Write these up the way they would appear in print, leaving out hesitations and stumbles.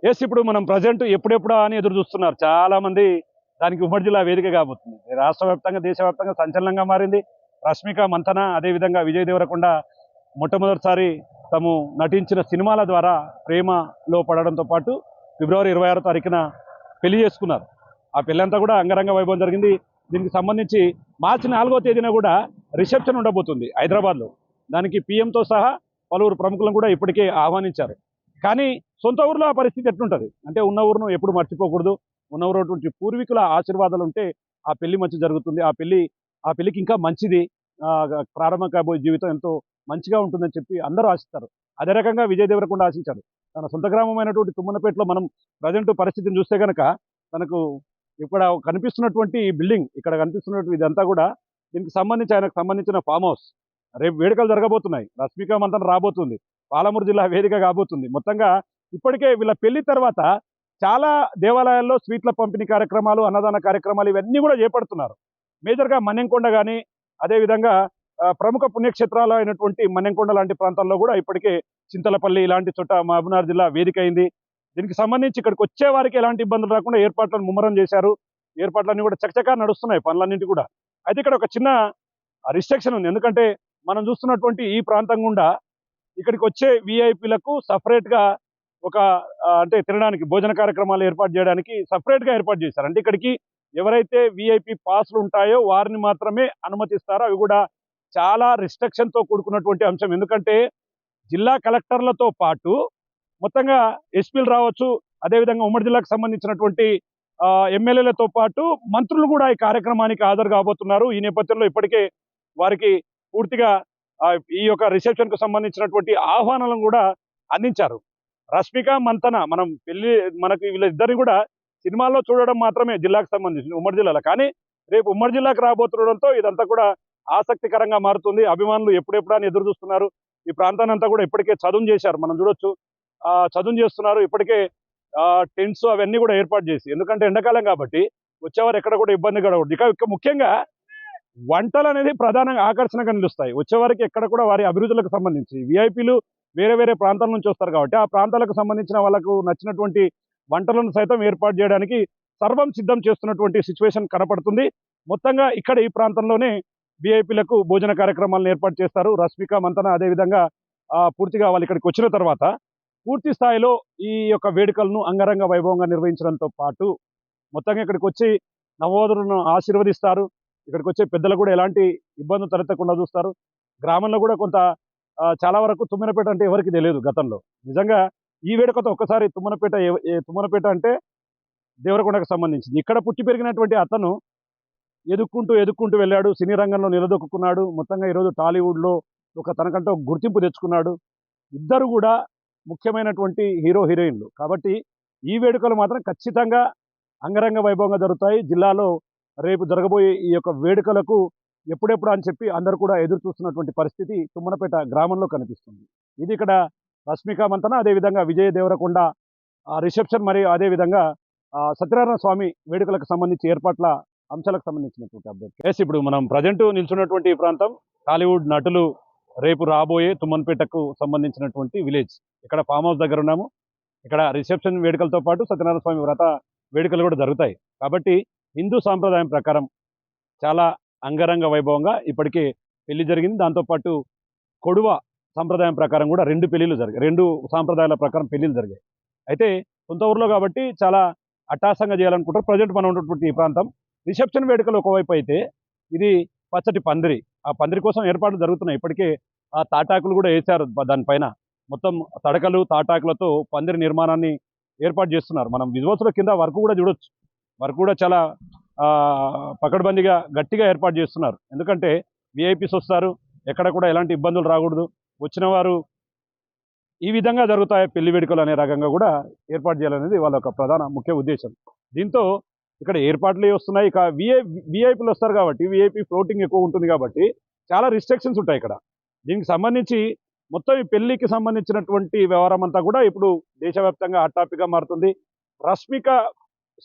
Yes ఇప్పుడు మనం present ఎప్పుడెప్పుడా అని ఎదురు చూస్తున్నారు చాలా మంది. దానికి ఉమ్మడి జిల్లా వేదిక కాబోతుంది. రాష్ట్ర వ్యాప్తంగా దేశవ్యాప్తంగా సంచలనంగా మారింది. రష్మిక మంతన అదేవిధంగా విజయ్ దేవరకొండ మొట్టమొదటిసారి తాము నటించిన సినిమాల ద్వారా ప్రేమలో పడడంతో పాటు ఫిబ్రవరి 26వ తారీఖున పెళ్లి చేసుకున్నారు. ఆ పెళ్ళంతా కూడా అంగరంగ వైభవం జరిగింది. దీనికి సంబంధించి మార్చి 4వ తేదీన కూడా రిసెప్షన్ ఉండబోతుంది హైదరాబాద్లో. దానికి పీఎంతో సహా పలువురు ప్రముఖులను కూడా ఇప్పటికే ఆహ్వానించారు. కానీ సొంత ఊరిలో ఆ పరిస్థితి ఎట్లుంటుంది అంటే, ఉన్న ఊరును ఎప్పుడు మర్చిపోకూడదు. ఉన్న ఊరు పూర్వీకుల ఆశీర్వాదాలు ఉంటే ఆ పెళ్లి మంచి జరుగుతుంది. ఆ పెళ్లికి ఇంకా మంచిది. ప్రారంభ కాబోయే జీవితం ఎంతో మంచిగా ఉంటుందని చెప్పి అందరూ ఆశిస్తారు. అదే రకంగా విజయ్ దేవరకొండ ఆశించాడు. తన సొంత గ్రామమైనటువంటి తుమ్మనపేటలో మనం ప్రజెంట్ పరిస్థితిని చూస్తే కనుక తనకు ఇక్కడ కనిపిస్తున్నటువంటి బిల్డింగ్, ఇక్కడ కనిపిస్తున్నటువంటి ఇదంతా కూడా దీనికి సంబంధించి ఆయనకు సంబంధించిన ఫామ్ హౌస్. రేపు వేడుకలు జరగబోతున్నాయి. రష్మిక మంతన రాబోతుంది. పాలమూరు జిల్లా వేదిక కాబోతుంది. మొత్తంగా ఇప్పటికే వీళ్ళ పెళ్లి తర్వాత చాలా దేవాలయాల్లో స్వీట్ల పంపిణీ కార్యక్రమాలు, అన్నదాన కార్యక్రమాలు ఇవన్నీ కూడా చేపడుతున్నారు. మేజర్గా మన్నెంకొండ కానీ, అదేవిధంగా ప్రముఖ పుణ్యక్షేత్రాలు అయినటువంటి మన్నెంకొండ లాంటి ప్రాంతాల్లో కూడా ఇప్పటికే చింతలపల్లి ఇలాంటి చోట మహబూబ్నగర్ జిల్లా వేదిక అయింది. దీనికి సంబంధించి ఇక్కడికి వచ్చే వారికి ఎలాంటి ఇబ్బందులు రాకుండా ఏర్పాట్లను ముమ్మరం చేశారు. ఏర్పాట్లన్నీ కూడా చకచకా నడుస్తున్నాయి పనులన్నింటి కూడా. అయితే ఇక్కడ ఒక చిన్న రిస్ట్రిక్షన్ ఉంది. ఎందుకంటే మనం చూస్తున్నటువంటి ఈ ప్రాంతం గుండా ఇక్కడికి వచ్చే విఐపీలకు సపరేట్గా ఒక అంటే తినడానికి భోజన కార్యక్రమాలు ఏర్పాటు చేయడానికి సపరేట్గా ఏర్పాటు చేశారు. అంటే ఇక్కడికి ఎవరైతే విఐపి పాస్లు ఉంటాయో వారిని మాత్రమే అనుమతిస్తారో. అవి కూడా చాలా రిస్ట్రిక్షన్తో కూడుకున్నటువంటి అంశం. ఎందుకంటే జిల్లా కలెక్టర్లతో పాటు మొత్తంగా ఎస్పీలు రావచ్చు, అదేవిధంగా ఉమ్మడి జిల్లాకు సంబంధించినటువంటి ఎమ్మెల్యేలతో పాటు మంత్రులు కూడా ఈ కార్యక్రమానికి హాజరు కాబోతున్నారు. ఈ నేపథ్యంలో ఇప్పటికే వారికి పూర్తిగా ఈ యొక్క రిసెప్షన్ కు సంబంధించినటువంటి ఆహ్వానాలను కూడా అందించారు. రష్మిక మంతన మనకి వీళ్ళిద్దరిని కూడా సినిమాల్లో చూడడం మాత్రమే జిల్లాకు సంబంధించి ఉమ్మడి జిల్లాలో. కానీ రేపు ఉమ్మడి జిల్లాకు రాబోతుండడంతో ఇదంతా కూడా ఆసక్తికరంగా మారుతుంది. అభిమానులు ఎప్పుడెప్పుడని ఎదురు చూస్తున్నారు. ఈ ప్రాంతాన్ని అంతా కూడా ఇప్పటికే చదును చేశారు. మనం చూడొచ్చు, చదును చేస్తున్నారు. ఇప్పటికే టెంట్స్ అవన్నీ కూడా ఏర్పాటు చేసి, ఎందుకంటే ఎండాకాలం కాబట్టి వచ్చేవారు ఎక్కడ కూడా ఇబ్బంది కలగకూడదు. ఇక ముఖ్యంగా వంటలు అనేది ప్రధానంగా ఆకర్షణగా నిలుస్తాయి. వచ్చేవారికి ఎక్కడ కూడా వారి అభిరుచులకు సంబంధించి విఐపీలు వేరే వేరే ప్రాంతాల నుంచి వస్తారు కాబట్టి ఆ ప్రాంతాలకు సంబంధించిన వాళ్ళకు నచ్చినటువంటి వంటలను సైతం ఏర్పాటు చేయడానికి సర్వం సిద్ధం చేస్తున్నటువంటి సిచ్యువేషన్ కనపడుతుంది. మొత్తంగా ఇక్కడ ఈ ప్రాంతంలోనే విఐపీలకు భోజన కార్యక్రమాలను ఏర్పాటు చేస్తారు. రష్మిక మంతన అదేవిధంగా పూర్తిగా వాళ్ళు ఇక్కడికి వచ్చిన తర్వాత పూర్తి స్థాయిలో ఈ యొక్క వేడుకలను అంగరంగ వైభవంగా నిర్వహించడంతో పాటు మొత్తంగా ఇక్కడికి వచ్చి నవోదరులను ఆశీర్వదిస్తారు. ఇక్కడికి వచ్చే పెద్దలు కూడా ఎలాంటి ఇబ్బందులు తలెత్తకుండా చూస్తారు. గ్రామంలో కూడా కొంత చాలా వరకు తుమ్మనపేట అంటే ఎవరికి తెలియదు గతంలో. నిజంగా ఈ వేడుకతో ఒక్కసారి తుమ్మనపేట అంటే దేవరకొండకు సంబంధించింది. ఇక్కడ పుట్టి పెరిగినటువంటి అతను ఎదుక్కుంటూ వెళ్ళాడు. సినీ రంగంలో నిలదొక్కున్నాడు. మొత్తంగా ఈరోజు టాలీవుడ్లో తనకంటే ఒక గుర్తింపు తెచ్చుకున్నాడు. ఇద్దరు కూడా ముఖ్యమైనటువంటి హీరో హీరోయిన్లు. కాబట్టి ఈ వేడుకలు మాత్రం ఖచ్చితంగా అంగరంగ వైభవంగా జరుగుతాయి. జిల్లాలో రేపు జరగబోయే ఈ యొక్క వేడుకలకు ఎప్పుడెప్పుడు అని చెప్పి అందరూ కూడా ఎదురు చూస్తున్నటువంటి పరిస్థితి తుమ్మనపేట గ్రామంలో కనిపిస్తుంది. ఇది ఇక్కడ రష్మిక మంతన అదేవిధంగా విజయ్ దేవరకొండ రిసెప్షన్, మరియు అదేవిధంగా సత్యనారాయణ స్వామి వేడుకలకు సంబంధించి ఏర్పాట్ల అంశాలకు సంబంధించినటువంటి అప్డేట్. ఇప్పుడు మనం ప్రజెంట్ నిల్చున్నటువంటి ప్రాంతం టాలీవుడ్ నటులు రేపు రాబోయే తుమ్మనపేటకు సంబంధించినటువంటి విలేజ్. ఇక్కడ ఫామ్ హౌస్ దగ్గర ఉన్నాము. ఇక్కడ రిసెప్షన్ వేడుకలతో పాటు సత్యనారాయణ స్వామి వ్రత వేడుకలు కూడా జరుగుతాయి. కాబట్టి హిందూ సాంప్రదాయం ప్రకారం చాలా అంగరంగ వైభవంగా ఇప్పటికే పెళ్లి జరిగింది. దాంతోపాటు కొడువ సాంప్రదాయం ప్రకారం కూడా 2 పెళ్లిళ్ళు జరిగాయి. 2 సాంప్రదాయాల ప్రకారం పెళ్లిళ్ళు జరిగాయి. అయితే సొంత ఊర్లో కాబట్టి చాలా అట్టాసంగా చేయాలనుకుంటారు. ప్రజెంట్ మనం ఉన్నటువంటి ఈ ప్రాంతం రిసెప్షన్ వేడుకలు ఒకవైపు అయితే, ఇది పచ్చటి పందిరి. ఆ పందిరి కోసం ఏర్పాట్లు జరుగుతున్నాయి. ఇప్పటికే ఆ తాటాకులు కూడా వేశారు. దానిపైన మొత్తం తడకలు తాటాకులతో పందిరి నిర్మాణాన్ని ఏర్పాటు చేస్తున్నారు. మనం విజువల్స్లో కింద వర్క్ కూడా చూడొచ్చు. వర్క్ కూడా చాలా పకడ్బందీగా గట్టిగా ఏర్పాటు చేస్తున్నారు. ఎందుకంటే విఐపీస్ వస్తారు, ఎక్కడ కూడా ఎలాంటి ఇబ్బందులు రాకూడదు. వచ్చిన వారు ఈ విధంగా జరుగుతాయి పెళ్లి వేడుకలు అనే రకంగా కూడా ఏర్పాటు చేయాలనేది వాళ్ళ యొక్క ప్రధాన ముఖ్య ఉద్దేశం. దీంతో ఇక్కడ ఏర్పాట్లే వస్తున్నాయి. ఇక విఐపీలు వస్తారు కాబట్టి విఐపీ ఫ్లోటింగ్ ఎక్కువ ఉంటుంది కాబట్టి చాలా రిస్ట్రిక్షన్స్ ఉంటాయి ఇక్కడ. దీనికి సంబంధించి మొత్తం ఈ పెళ్లికి సంబంధించినటువంటి వ్యవహారం అంతా కూడా ఇప్పుడు దేశవ్యాప్తంగా హాట్ టాపిక్గా మారుతుంది. రష్మిక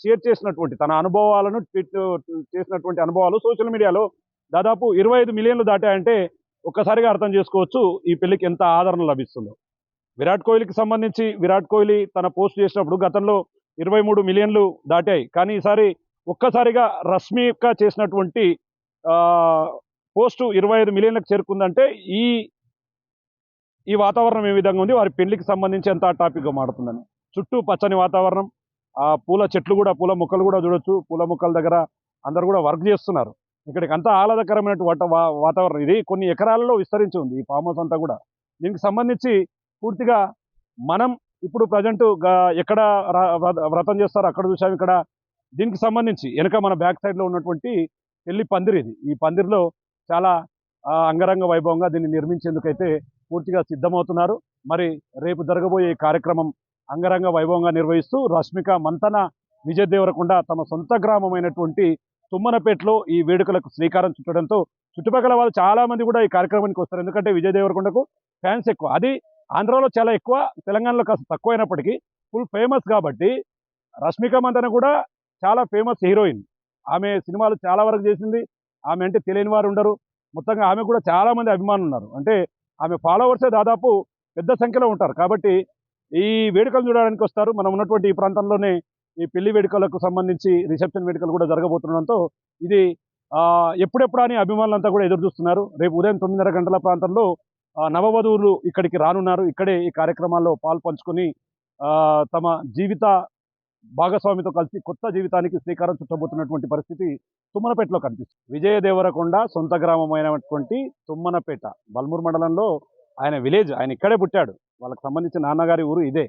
షేర్ చేసినటువంటి తన అనుభవాలను చేసినటువంటి అనుభవాలు సోషల్ మీడియాలో దాదాపు 25 మిలియన్లు దాటాయంటే ఒక్కసారిగా అర్థం చేసుకోవచ్చు ఈ పెళ్లికి ఎంత ఆదరణ లభిస్తుందో. విరాట్ కోహ్లీకి సంబంధించి విరాట్ కోహ్లీ తన పోస్ట్ చేసినప్పుడు గతంలో 23 మిలియన్లు దాటాయి. కానీ ఈసారి ఒక్కసారిగా రష్మిక చేసినటువంటి ఆ, పోస్టు 25 మిలియన్లకు చేరుకుందంటే ఈ ఈ వాతావరణం ఏ విధంగా ఉంది, వారి పెళ్లికి సంబంధించి ఎంత టాపిక్గా మారుతుందని. చుట్టూ పచ్చని వాతావరణం, ఆ పూల చెట్లు కూడా, పూల మొక్కలు కూడా చూడొచ్చు. పూల మొక్కల దగ్గర అందరు కూడా వర్క్ చేస్తున్నారు. ఇక్కడికి అంతా ఆహ్లాదకరమైన వాతావరణం. ఇది కొన్ని ఎకరాలలో విస్తరించి ఉంది ఈ ఫామ్ హౌస్ అంతా కూడా. దీనికి సంబంధించి పూర్తిగా మనం ఇప్పుడు ప్రజెంట్ ఎక్కడ వ్రతం చేస్తారో అక్కడ చూసాం. ఇక్కడ దీనికి సంబంధించి వెనక మన బ్యాక్ సైడ్లో ఉన్నటువంటి పెళ్లి పందిరి ఇది. ఈ పందిరిలో చాలా అంగరంగ వైభవంగా దీన్ని నిర్మించేందుకైతే పూర్తిగా సిద్ధమవుతున్నారు. మరి రేపు జరగబోయే ఈ కార్యక్రమం అంగరంగ వైభవంగా నిర్వహిస్తూ రష్మిక మంతన విజయ్ దేవరకొండ తమ సొంత గ్రామమైనటువంటి తుమ్మనపేటలో ఈ వేడుకలకు శ్రీకారం చుట్టడంతో చుట్టుపక్కల వాళ్ళు చాలా మంది కూడా ఈ కార్యక్రమానికి వస్తారు. ఎందుకంటే విజయ్ దేవరకొండకు ఫ్యాన్స్ ఎక్కువ. అది ఆంధ్రాలో చాలా ఎక్కువ, తెలంగాణలో కాస్త తక్కువైనప్పటికీ ఫుల్ ఫేమస్ కాబట్టి రష్మిక మంతన కూడా చాలా ఫేమస్ హీరోయిన్. ఆమె సినిమాలు చాలా వరకు చేసింది. ఆమె అంటే తెలియని వారు ఉండరు. మొత్తంగా ఆమె కూడా చాలా మంది అభిమానులు ఉన్నారు. అంటే ఆమె ఫాలోవర్సే దాదాపు పెద్ద సంఖ్యలో ఉంటారు. కాబట్టి ఈ వేడుకలు చూడడానికి వస్తారు. మనం ఉన్నటువంటి ఈ ప్రాంతంలోనే ఈ పెళ్లి వేడుకలకు సంబంధించి రిసెప్షన్ వేడుకలు కూడా జరగబోతుండడంతో ఇది ఎప్పుడెప్పుడు అని అభిమానులంతా కూడా ఎదురు చూస్తున్నారు. రేపు ఉదయం 9:30 గంటల ప్రాంతంలో నవవధువులు ఇక్కడికి రానున్నారు. ఇక్కడే ఈ కార్యక్రమాల్లో పాల్పంచుకొని తమ జీవిత భాగస్వామితో కలిసి కొత్త జీవితానికి శ్రీకారం చుట్టబోతున్నటువంటి పరిస్థితి తుమ్మనపేటలో కనిపిస్తుంది. విజయ దేవరకొండ సొంత గ్రామమైనటువంటి తుమ్మనపేట బల్మూరు మండలంలో ఆయన విలేజ్. ఆయన ఇక్కడే పుట్టాడు. వాళ్ళకి సంబంధించిన నాన్నగారి ఊరు ఇదే.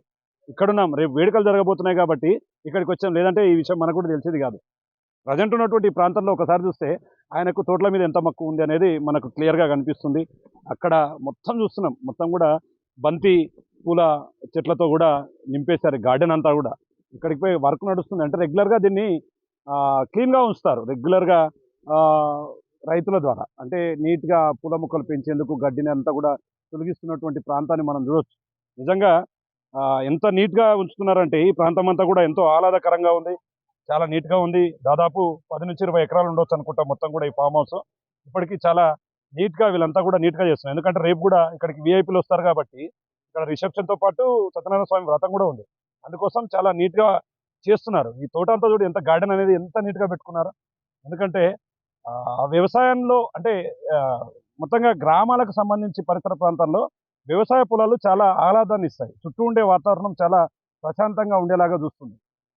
ఇక్కడున్నాం. రేపు వేడుకలు జరగబోతున్నాయి కాబట్టి ఇక్కడికి వచ్చాం. లేదంటే ఈ విషయం మనకు కూడా తెలిసేది కాదు. ప్రజెంట్ ఉన్నటువంటి ఈ ప్రాంతంలో ఒకసారి చూస్తే ఆయనకు తోటల మీద ఎంత మక్కువ ఉంది అనేది మనకు క్లియర్గా కనిపిస్తుంది. అక్కడ మొత్తం చూస్తున్నాం. మొత్తం కూడా బంతి పూల చెట్లతో కూడా నింపేశారు గార్డెన్ అంతా కూడా. ఇక్కడికి పోయి వర్క్ నడుస్తుంది. అంటే రెగ్యులర్గా దీన్ని క్లీన్గా ఉంచుతారు. రెగ్యులర్గా రైతుల ద్వారా అంటే నీట్గా పూల మొక్కలు పెంచేందుకు గడ్డిని అంతా కూడా తొలగిస్తున్నటువంటి ప్రాంతాన్ని మనం చూడొచ్చు. నిజంగా ఎంత నీట్గా ఉంచుతున్నారంటే ఈ ప్రాంతం అంతా కూడా ఎంతో ఆహ్లాదకరంగా ఉంది. చాలా నీట్గా ఉంది. దాదాపు 10 నుంచి 20 ఎకరాలు ఉండొచ్చు అనుకుంటా మొత్తం కూడా ఈ ఫామ్ హౌస్. ఇప్పటికీ చాలా నీట్గా వీళ్ళంతా కూడా నీట్గా చేస్తున్నారు. ఎందుకంటే రేపు కూడా ఇక్కడికి విఐపీలు వస్తారు కాబట్టి ఇక్కడ రిసెప్షన్తో పాటు సత్యనారాయణ స్వామి వ్రతం కూడా ఉంది. అందుకోసం చాలా నీట్గా చేస్తున్నారు. ఈ తోట అంతా చూడు ఎంత గార్డెన్ అనేది ఎంత నీట్గా పెట్టుకున్నారు. ఎందుకంటే వ్యవసాయంలో అంటే మొత్తంగా గ్రామాలకు సంబంధించి పరిసర ప్రాంతాల్లో వ్యవసాయ పొలాలు చాలా ఆహ్లాదాన్ని ఇస్తాయి. చుట్టూ ఉండే వాతావరణం చాలా ప్రశాంతంగా ఉండేలాగా చూస్తుంది.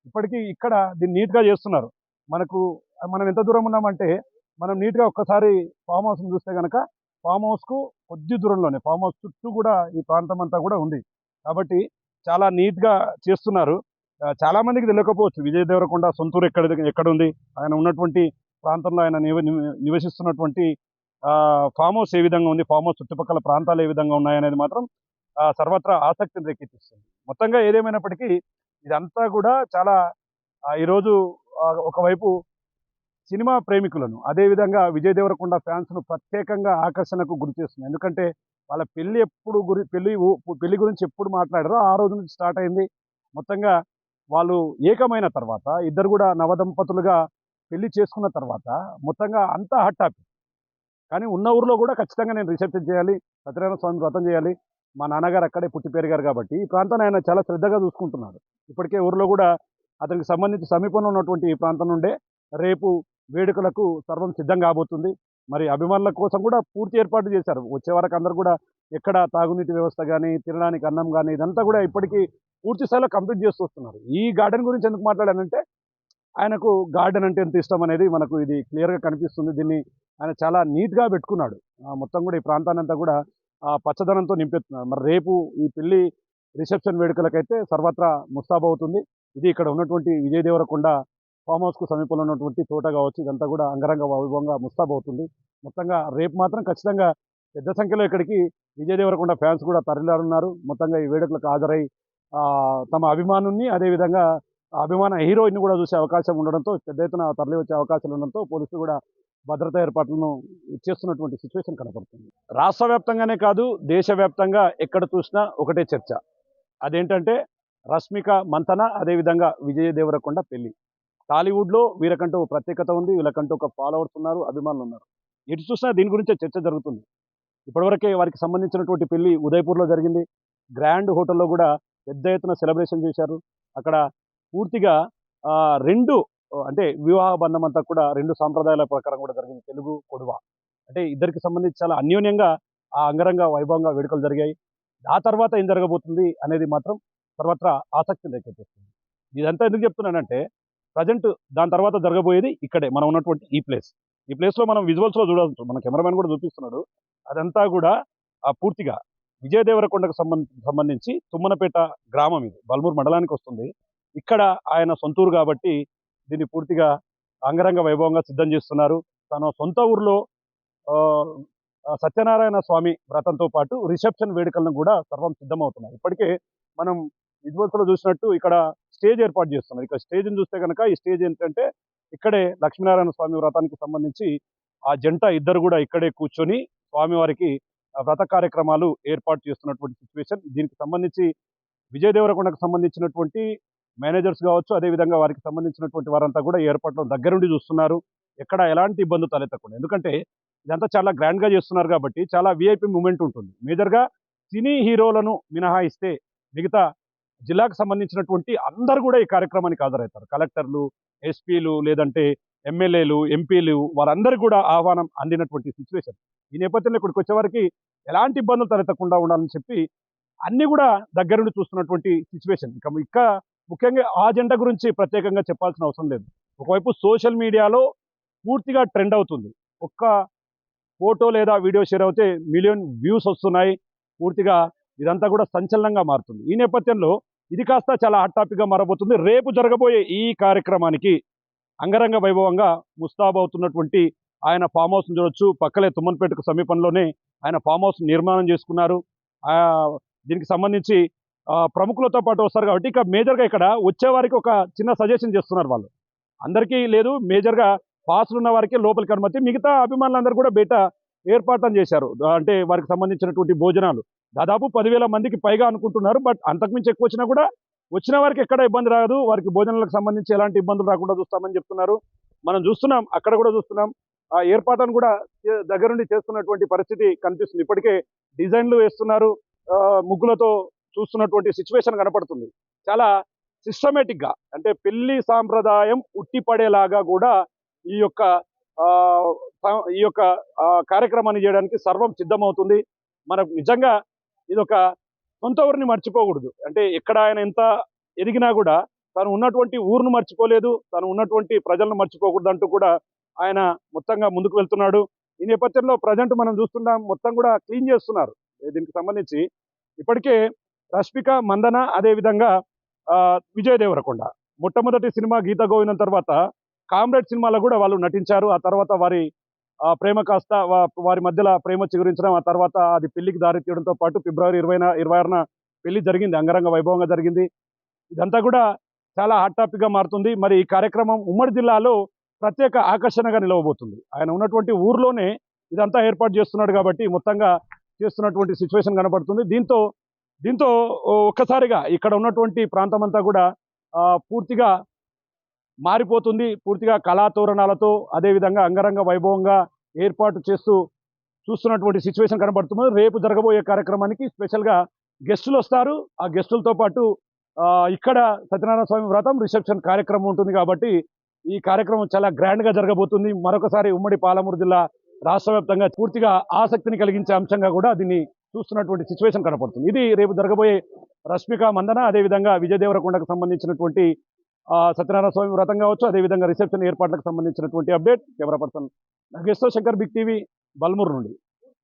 ఇప్పటికీ ఇక్కడ దీన్ని నీట్గా చేస్తున్నారు. మనం ఎంత దూరం ఉన్నామంటే మనం నీట్గా ఒక్కసారి ఫామ్ హౌస్ని చూస్తే కనుక ఫామ్ హౌస్కు కొద్ది దూరంలోనే ఫామ్ హౌస్ చుట్టూ కూడా ఈ ప్రాంతం అంతా కూడా ఉంది. కాబట్టి చాలా నీట్గా చేస్తున్నారు. చాలా మందికి తెలియకపోవచ్చు విజయ్ దేవరకొండ సొంతూరు ఎక్కడ ఉంది, ఆయన ఉన్నటువంటి ప్రాంతంలో ఆయన నివసిస్తున్నటువంటి ఫామ్ హౌస్ ఏ విధంగా ఉంది, ఫామ్ హౌస్ చుట్టుపక్కల ప్రాంతాలు ఏ విధంగా ఉన్నాయనేది మాత్రం సర్వత్రా ఆసక్తిని రేకెత్తిస్తుంది. మొత్తంగా ఏదేమైనప్పటికీ ఇదంతా కూడా చాలా ఈరోజు ఒకవైపు సినిమా ప్రేమికులను అదేవిధంగా విజయ్ దేవరకొండ ఫ్యాన్స్ను ప్రత్యేకంగా ఆకర్షణకు గురి చేస్తుంది. ఎందుకంటే వాళ్ళ పెళ్లి గురించి ఎప్పుడు మాట్లాడారో ఆ రోజు నుంచి స్టార్ట్ అయింది. మొత్తంగా వాళ్ళు ఏకమైన తర్వాత ఇద్దరు కూడా నవదంపతులుగా పెళ్లి చేసుకున్న తర్వాత మొత్తంగా అంతా హాట్ టాపిక్. కానీ ఉన్న ఊరిలో కూడా ఖచ్చితంగా నేను రిసెప్షన్ చేయాలి, సత్యనారాయణ స్వామి వ్రతం చేయాలి. మా నాన్నగారు అక్కడే పుట్టి పెరిగారు కాబట్టి ఈ ప్రాంతాన్ని ఆయన చాలా శ్రద్ధగా చూసుకుంటున్నాడు. ఇప్పటికే ఊరిలో కూడా అతనికి సంబంధించి సమీపంలో ఉన్నటువంటి ఈ ప్రాంతం నుండే రేపు వేడుకలకు సర్వం సిద్ధం కాబోతుంది. మరి అభిమానుల కోసం కూడా పూర్తి ఏర్పాటు చేశారు. వచ్చే వరకు అందరూ కూడా ఎక్కడ తాగునీటి వ్యవస్థ కానీ, తినడానికి అన్నం కానీ ఇదంతా కూడా ఇప్పటికీ పూర్తి స్థాయిలో కంప్లీట్ చేస్తూ వస్తున్నారు. ఈ గార్డెన్ గురించి ఎందుకు మాట్లాడానంటే ఆయనకు గార్డెన్ అంటే ఎంత ఇష్టం అనేది మనకు ఇది క్లియర్గా కనిపిస్తుంది. దీన్ని ఆయన చాలా నీట్గా పెట్టుకున్నాడు. మొత్తం కూడా ఈ ప్రాంతాన్ని అంతా కూడా పచ్చదనంతో నింపెత్తున్నారు. మరి రేపు ఈ పెళ్లి రిసెప్షన్ వేడుకలకైతే సర్వత్రా ముస్తాబవుతుంది. ఇది ఇక్కడ ఉన్నటువంటి విజయ్ దేవరకొండ ఫామ్ హౌస్కు సమీపంలో ఉన్నటువంటి తోట కావచ్చు. ఇదంతా కూడా అంగరంగ వైభవంగా ముస్తాబవుతుంది. మొత్తంగా రేపు మాత్రం ఖచ్చితంగా పెద్ద సంఖ్యలో ఇక్కడికి విజయ్ దేవరకొండ ఫ్యాన్స్ కూడా తరలిరానున్నారు. మొత్తంగా ఈ వేడుకలకు హాజరై తమ అభిమానుల్ని అదేవిధంగా అభిమాన హీరోయిన్ కూడా చూసే అవకాశం ఉండడంతో పెద్ద ఎత్తున తరలి వచ్చే అవకాశాలు ఉండడంతో పోలీసులు కూడా భద్రతా ఏర్పాట్లను చేస్తున్నటువంటి సిచ్యువేషన్ కనపడుతుంది. రాష్ట్ర వ్యాప్తంగానే కాదు, దేశవ్యాప్తంగా ఎక్కడ చూసినా ఒకటే చర్చ. అదేంటంటే రష్మిక మంతన అదేవిధంగా విజయ్ దేవరకొండ పెళ్లి. టాలీవుడ్లో వీళ్ళకంటూ ప్రత్యేకత ఉంది. వీళ్ళకంటూ ఒక ఫాలోవర్స్ ఉన్నారు, అభిమానులు ఉన్నారు. ఎటు చూసినా దీని గురించే చర్చ జరుగుతుంది. ఇప్పటివరకే వారికి సంబంధించినటువంటి పెళ్లి ఉదయపూర్లో జరిగింది. గ్రాండ్ హోటల్లో కూడా పెద్ద ఎత్తున సెలబ్రేషన్ చేశారు. అక్కడ పూర్తిగా రెండు అంటే వివాహ బంధం అంతా కూడా రెండు సాంప్రదాయాల ప్రకారం కూడా జరిగింది. తెలుగు, కొడువ అంటే ఇద్దరికి సంబంధించి చాలా అన్యోన్యంగా ఆ అంగరంగ వైభవంగా వేడుకలు జరిగాయి. ఆ తర్వాత ఏం జరగబోతుంది అనేది మాత్రం సర్వత్రా ఆసక్తిని రేకెత్తిస్తుంది. ఇదంతా ఎందుకు చెప్తున్నానంటే ప్రజెంట్ దాని తర్వాత జరగబోయేది ఇక్కడే మనం ఉన్నటువంటి ఈ ప్లేస్. ఈ ప్లేస్లో మనం విజువల్స్లో చూడవచ్చు, మన కెమెరామెన్ కూడా చూపిస్తున్నాడు. అదంతా కూడా పూర్తిగా విజయ దేవరకొండకు సంబంధించి తుమ్మనపేట గ్రామం, ఇది బల్మూరు మండలానికి వస్తుంది. ఇక్కడ ఆయన సొంతూరు కాబట్టి దీన్ని పూర్తిగా అంగరంగ వైభవంగా సిద్ధం చేస్తున్నారు. తన సొంత ఊర్లో సత్యనారాయణ స్వామి వ్రతంతో పాటు రిసెప్షన్ వేడుకలను కూడా సర్వం సిద్ధమవుతున్నాయి. ఇప్పటికే మనం విజువల్స్లో చూసినట్టు ఇక్కడ స్టేజ్ ఏర్పాటు చేస్తున్నారు. ఇక్కడ స్టేజ్ని చూస్తే కనుక ఈ స్టేజ్ ఏంటంటే ఇక్కడే లక్ష్మీనారాయణ స్వామి వ్రతానికి సంబంధించి ఆ జంట ఇద్దరు కూడా ఇక్కడే కూర్చొని స్వామివారికి వ్రత కార్యక్రమాలు ఏర్పాటు చేస్తున్నటువంటి సిచ్యువేషన్. దీనికి సంబంధించి విజయ దేవరకొండకు సంబంధించినటువంటి మేనేజర్స్ కావచ్చు, అదేవిధంగా వారికి సంబంధించినటువంటి వారంతా కూడా ఏర్పాట్లను దగ్గరుండి చూస్తున్నారు, ఎక్కడ ఎలాంటి ఇబ్బంది తలెత్తకుండా. ఎందుకంటే ఇదంతా చాలా గ్రాండ్గా చేస్తున్నారు కాబట్టి చాలా విఐపి మూమెంట్ ఉంటుంది. మేజర్గా సినీ హీరోలను మినహాయిస్తే మిగతా జిల్లాకు సంబంధించినటువంటి అందరూ కూడా ఈ కార్యక్రమానికి హాజరవుతారు. కలెక్టర్లు, ఎస్పీలు, లేదంటే ఎమ్మెల్యేలు, ఎంపీలు, వారందరూ కూడా ఆహ్వానం అందినటువంటి సిచ్యువేషన్. ఈ నేపథ్యంలో ఇక్కడికి వచ్చేవారికి ఎలాంటి ఇబ్బందులు తలెత్తకుండా ఉండాలని చెప్పి అన్ని కూడా దగ్గరుండి చూస్తున్నటువంటి సిచ్యువేషన్. ఇక ముఖ్యంగా ఆ జెండా గురించి ప్రత్యేకంగా చెప్పాల్సిన అవసరం లేదు. ఒకవైపు సోషల్ మీడియాలో పూర్తిగా ట్రెండ్ అవుతుంది. ఒక్క ఫోటో లేదా వీడియో షేర్ అవుతే మిలియన్ వ్యూస్ వస్తున్నాయి. పూర్తిగా ఇదంతా కూడా సంచలనంగా మారుతుంది. ఈ నేపథ్యంలో ఇది కాస్త చాలా హాట్ టాపిక్గా మారబోతుంది. రేపు జరగబోయే ఈ కార్యక్రమానికి అంగరంగ వైభవంగా ముస్తాబవుతున్నటువంటి ఆయన ఫామ్ హౌస్ని చూడొచ్చు. పక్కలే తుమ్మన్పేటకు సమీపంలోనే ఆయన ఫామ్ హౌస్ నిర్మాణం చేసుకున్నారు. దీనికి సంబంధించి ప్రముఖులతో పాటు వస్తారు కాబట్టి ఇక మేజర్గా ఇక్కడ వచ్చేవారికి ఒక చిన్న సజెషన్ చేస్తున్నారు. వాళ్ళు అందరికీ లేదు, మేజర్గా పాసులు ఉన్న వారికి లోపలికి అనుమతి, మిగతా అభిమానులందరూ కూడా బయట ఏర్పాట్లు చేశారు. అంటే వారికి సంబంధించినటువంటి భోజనాలు దాదాపు 10,000 మందికి పైగా అనుకుంటున్నారు. బట్ అంతకుమించి ఎక్కువ వచ్చినా కూడా వచ్చిన వారికి ఎక్కడ ఇబ్బంది రాదు, వారికి భోజనాలకు సంబంధించి ఎలాంటి ఇబ్బందులు రాకుండా చూస్తామని చెప్తున్నారు. మనం చూస్తున్నాం, అక్కడ కూడా చూస్తున్నాం, ఆ ఏర్పాట్లను కూడా దగ్గరుండి చేస్తున్నటువంటి పరిస్థితి కనిపిస్తుంది. ఇప్పటికే డిజైన్లు వేస్తున్నారు, ముగ్గులతో చూస్తున్నటువంటి సిచ్యువేషన్ కనపడుతుంది. చాలా సిస్టమేటిక్గా అంటే పెళ్లి సాంప్రదాయం ఉట్టిపడేలాగా కూడా ఈ యొక్క కార్యక్రమాన్ని చేయడానికి సర్వం సిద్ధమవుతుంది. మనకు నిజంగా ఇదొక సొంత ఊరిని మర్చిపోకూడదు. అంటే ఎక్కడ ఆయన ఎంత ఎదిగినా కూడా తను ఉన్నటువంటి ఊరును మర్చిపోలేదు, తను ఉన్నటువంటి ప్రజలను మర్చిపోకూడదు అంటూ కూడా ఆయన మొత్తంగా ముందుకు వెళ్తున్నాడు. ఈ నేపథ్యంలో ప్రజెంట్ మనం చూస్తున్నాం, మొత్తం కూడా క్లీన్ చేస్తున్నారు. దీనికి సంబంధించి ఇప్పటికే రష్మిక మందన, అదేవిధంగా విజయ్ దేవరకొండ మొట్టమొదటి సినిమా గీత గోవిందం తర్వాత కామ్రేడ్ సినిమాలో కూడా వాళ్ళు నటించారు. ఆ తర్వాత వారి ప్రేమ కాస్త వారి మధ్యలో ప్రేమ చిగురించడం, ఆ తర్వాత అది పెళ్లికి దారి తీయడంతో పాటు ఫిబ్రవరి 26న పెళ్లి జరిగింది, అంగరంగ వైభవంగా జరిగింది. ఇదంతా కూడా చాలా హాట్ టాపిక్గా మారుతుంది. మరి ఈ కార్యక్రమం ఉమ్మడి జిల్లాలో ప్రత్యేక ఆకర్షణగా నిలవబోతుంది. ఆయన ఉన్నటువంటి ఊర్లోనే ఇదంతా ఏర్పాటు చేస్తున్నాడు కాబట్టి మొత్తంగా చేస్తున్నటువంటి సిచ్యువేషన్ కనబడుతుంది. దీంతో ఒక్కసారిగా ఇక్కడ ఉన్నటువంటి ప్రాంతం అంతా కూడా పూర్తిగా మారిపోతుంది. పూర్తిగా కళాతోరణాలతో అదేవిధంగా అంగరంగ వైభవంగా ఏర్పాటు చూస్తున్నటువంటి సిచ్యువేషన్ కనబడుతుంది. రేపు జరగబోయే కార్యక్రమానికి స్పెషల్గా గెస్టులు వస్తారు. ఆ గెస్టులతో పాటు ఇక్కడ సత్యనారాయణ స్వామి వ్రతం రిసెప్షన్ కార్యక్రమం ఉంటుంది కాబట్టి ఈ కార్యక్రమం చాలా గ్రాండ్గా జరగబోతుంది. మరొకసారి ఉమ్మడి పాలమూరు జిల్లా రాష్ట్ర వ్యాప్తంగా పూర్తిగా ఆసక్తిని కలిగించే అంశంగా కూడా దీన్ని చూస్తున్నటువంటి సిచ్యువేషన్ కనపడుతుంది. ఇది రేపు జరగబోయే రష్మిక మందన, అదేవిధంగా విజయ దేవరకొండకు సంబంధించినటువంటి సత్యనారాయణ స్వామి వ్రతం కావచ్చు, అదేవిధంగా రిసెప్షన్ ఏర్పాట్లకు సంబంధించినటువంటి అప్డేట్. కెమెరా పర్సన్ నగేష్తో శంకర్, బిగ్ టీవీ, బల్మూరు నుండి.